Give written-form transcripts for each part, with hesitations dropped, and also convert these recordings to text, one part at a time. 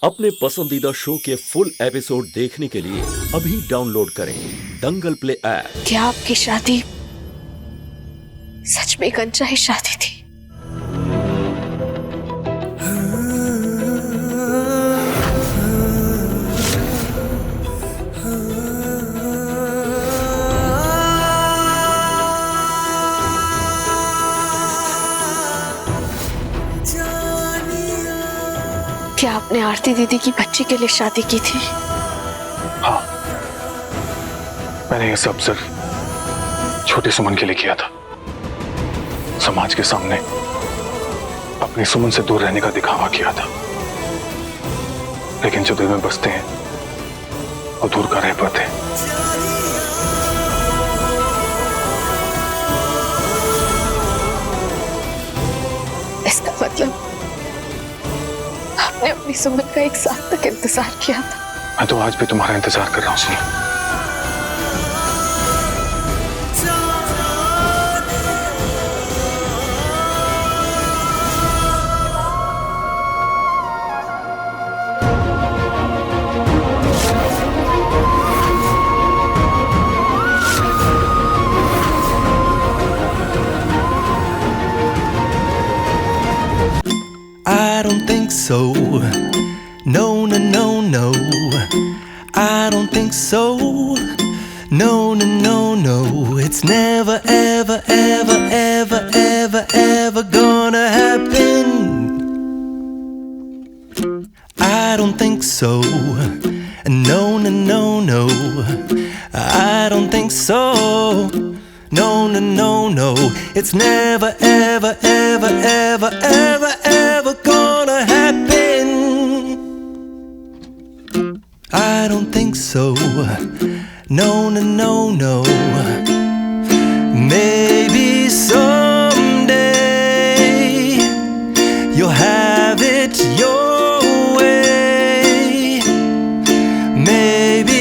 अपने पसंदीदा शो के फुल एपिसोड देखने के लिए अभी डाउनलोड करें दंगल प्ले ऐप। क्या आपकी शादी सच में एक अनचाही शादी थी? क्या आपने आरती दीदी की बच्ची के लिए शादी की थी? हाँ, मैंने ये सब सिर्फ छोटी सुमन के लिए किया था। समाज के सामने अपनी सुमन से दूर रहने का दिखावा किया था, लेकिन जो दिल में बसते हैं वो दूर का रह पाते हैं। इसका मतलब आपने अपनी सुमन का एक साल तक इंतजार किया था। मैं तो आज भी तुम्हारा इंतजार कर रहा हूँ सुमन। I don't think so. No, no, no, no. I don't think so. No, no, no, no. It's never, ever, ever, ever, ever, ever gonna happen. I don't think so. No, no, no, no. I don't think so. No, no, no, no. It's never, ever, ever, ever, ever, ever gonna happen. I don't think so. No, no, no, no. Maybe someday you'll have it your way. Maybe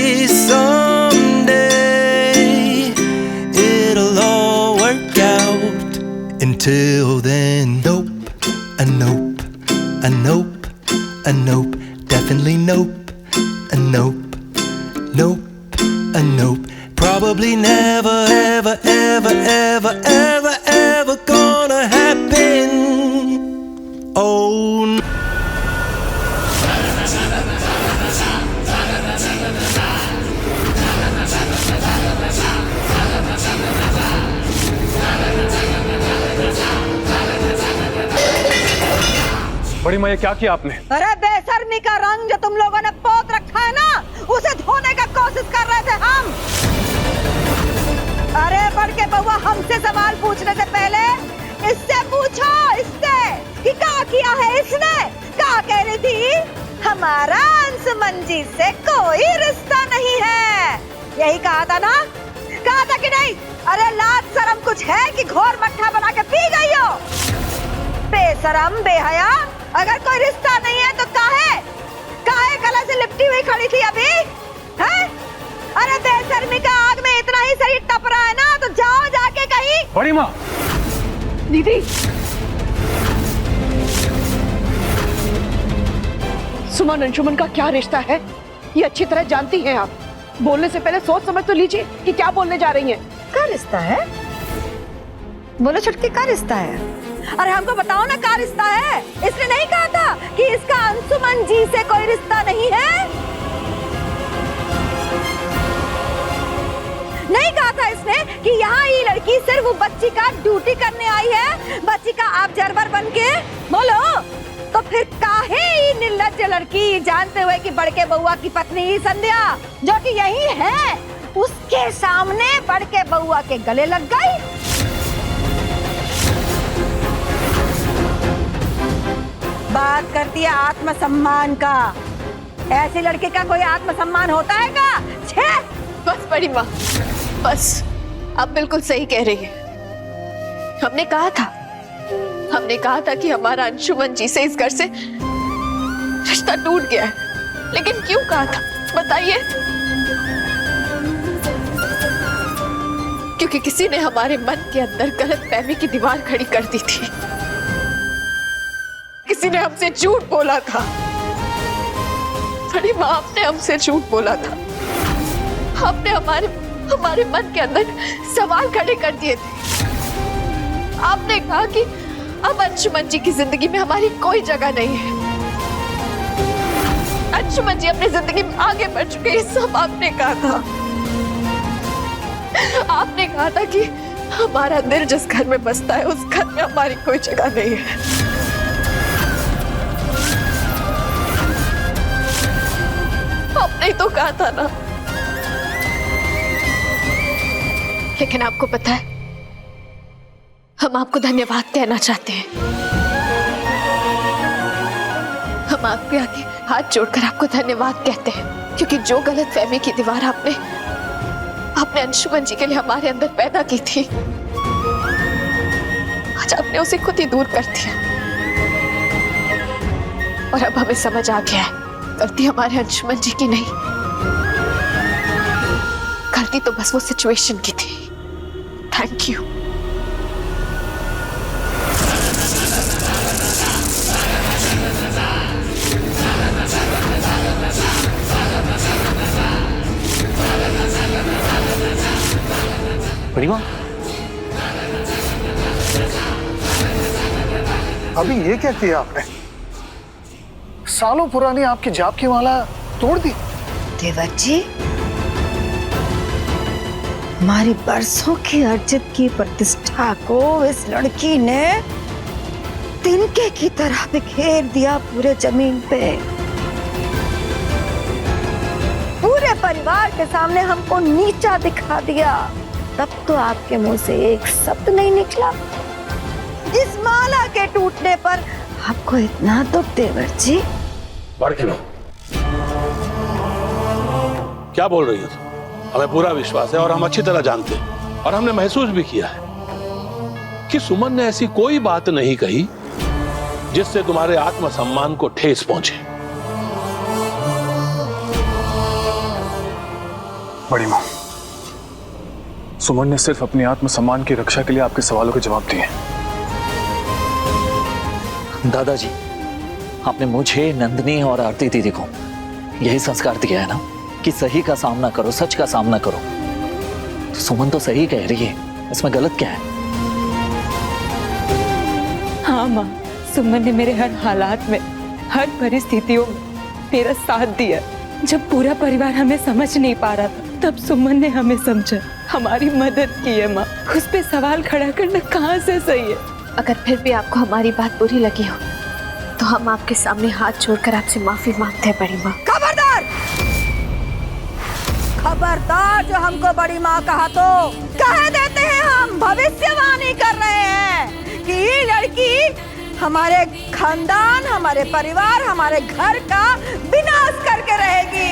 until then, nope, a nope, a nope, a nope, definitely nope, a nope, nope, a nope, probably never, ever, ever, ever, ever, ever gonna happen. Oh no. बड़ी माँ, ये क्या किया आपने? अरे बेशर्मी का रंग जो तुम लोगों ने पोत रखा है ना, उसे धोने का कोशिश कर रहे थे हम। अरे बढ़ के बउआ, हमसे सवाल पूछने से पहले इससे पूछो, इससे कि क्या किया है इसने। क्या कह रही थी? हमारा अंशुमन जी से कोई रिश्ता नहीं है, यही कहा था ना? कहा था कि नहीं? अरे लाज शर्म कुछ है कि घोर मट्ठा बना के पी गई हो? बेशरम, बेहया, अगर कोई रिश्ता नहीं है तो काहे गले से लिपटी हुई खड़ी थी अभी? हैं? अरे बेशर्मी का आग में इतना ही शरीर तप रहा है ना, तो जाओ जाके कहीं। बड़ी माँ। दीदी, सुमन अंशुमन का क्या रिश्ता है ये अच्छी तरह जानती हैं आप। बोलने से पहले सोच समझ तो लीजिए कि क्या बोलने जा रही हैं। क्या रिश्ता है? बोलो छुटकी, क्या रिश्ता है? अरे हमको बताओ ना, क्या रिश्ता है? इसने नहीं कहा था कि इसका अंशुमन जी से कोई रिश्ता नहीं है? नहीं कहा था इसने कि यहाँ ये लड़की सिर्फ वो बच्ची का ड्यूटी करने आई है, बच्ची का ऑब्जर्वर बन के? बोलो तो फिर काहे ये निर्लज्ज लड़की जानते हुए कि बड़के बउआ की पत्नी ही संध्या, जो कि यही है, उसके सामने बड़के बउआ के गले लग गई? बात करती है आत्मसम्मान का। ऐसी लड़की का कोई आत्मसम्मान होता है क्या? छे! बस बड़ी माँ, बस आप बिल्कुल सही कह रही हैं। हमने कहा था कि हमारा अंशुमन जी से इस घर से रिश्ता टूट गया है, लेकिन क्यों कहा था बताइए? क्योंकि किसी ने हमारे मन के अंदर गलतफहमी की दीवार खड़ी कर दी थी। किसी ने हमसे झूठ बोला था बड़ी माँ, आपने हमसे झूठ बोला था। आपने हमारे मन के अंदर सवाल खड़े कर दिए थे। आपने कहा कि अब अंशुमन जी की जिंदगी में हमारी कोई जगह नहीं है। अंशुमन जी अपनी जिंदगी में आगे बढ़ चुके हैं, सब आपने कहा था। आपने कहा था कि हमारा दिल जिस घर में बसता है उस घर में हमारी कोई जगह नहीं है। आपने तो कहा था ना। लेकिन आपको पता है, हम आपको धन्यवाद कहना चाहते हैं। हम आपके आगे हाथ जोड़कर आपको धन्यवाद कहते हैं, क्योंकि जो गलतफहमी की दीवार आपने अंशुमन जी के लिए हमारे अंदर पैदा की थी, आज आपने उसे खुद ही दूर कर दिया। और अब हमें समझ आ गया है, गलती हमारे अंशुमन जी की नहीं, गलती तो बस वो सिचुएशन की थी। Thank you. बड़ी माँ, अभी ये क्या किया आपने? सालों पुरानी आपकी जाप की माला तोड़ दी। देवर जी, हमारी बरसों की अर्जित की प्रतिष्ठा को इस लड़की ने तिनके की तरह बिखेर दिया पूरे जमीन पे। पूरे परिवार के सामने हमको नीचा दिखा दिया। तब तो आपके मुंह से एक शब्द नहीं निकला। इस माला के टूटने पर आपको इतना दुख, देवर जी। क्या बोल रही हो तुम? हमें पूरा विश्वास है और हम अच्छी तरह जानते हैं और हमने महसूस भी किया है कि सुमन ने ऐसी कोई बात नहीं कही जिससे तुम्हारे आत्मसम्मान को ठेस पहुंचे। बड़ी माँ, सुमन ने सिर्फ अपने आत्मसम्मान की रक्षा के लिए आपके सवालों के जवाब दिए। दादाजी, आपने मुझे, नंदिनी और आरती दीदी को यही संस्कार दिया है ना कि सही का सामना करो, सच का सामना करो। तो सुमन तो सही कह रही है, इसमें गलत क्या है? हाँ माँ, सुमन ने मेरे हर हालात में, हर परिस्थितियों में मेरा साथ दिया। जब पूरा परिवार हमें समझ नहीं पा रहा था, तब सुमन ने हमें समझा, हमारी मदद की है माँ। उस पे सवाल खड़ा करना कहाँ से सही है? अगर फिर भी आपको हमारी बात बुरी लगी हो तो हम आपके सामने हाथ जोड़कर आपसे माफी मांगते हैं बड़ी माँ। खबरदार! खबरदार! जो हमको बड़ी माँ कहा तो कह देते हैं। हम भविष्यवाणी कर रहे हैं कि ये लड़की हमारे खानदान, हमारे परिवार, हमारे घर का विनाश करके रहेगी।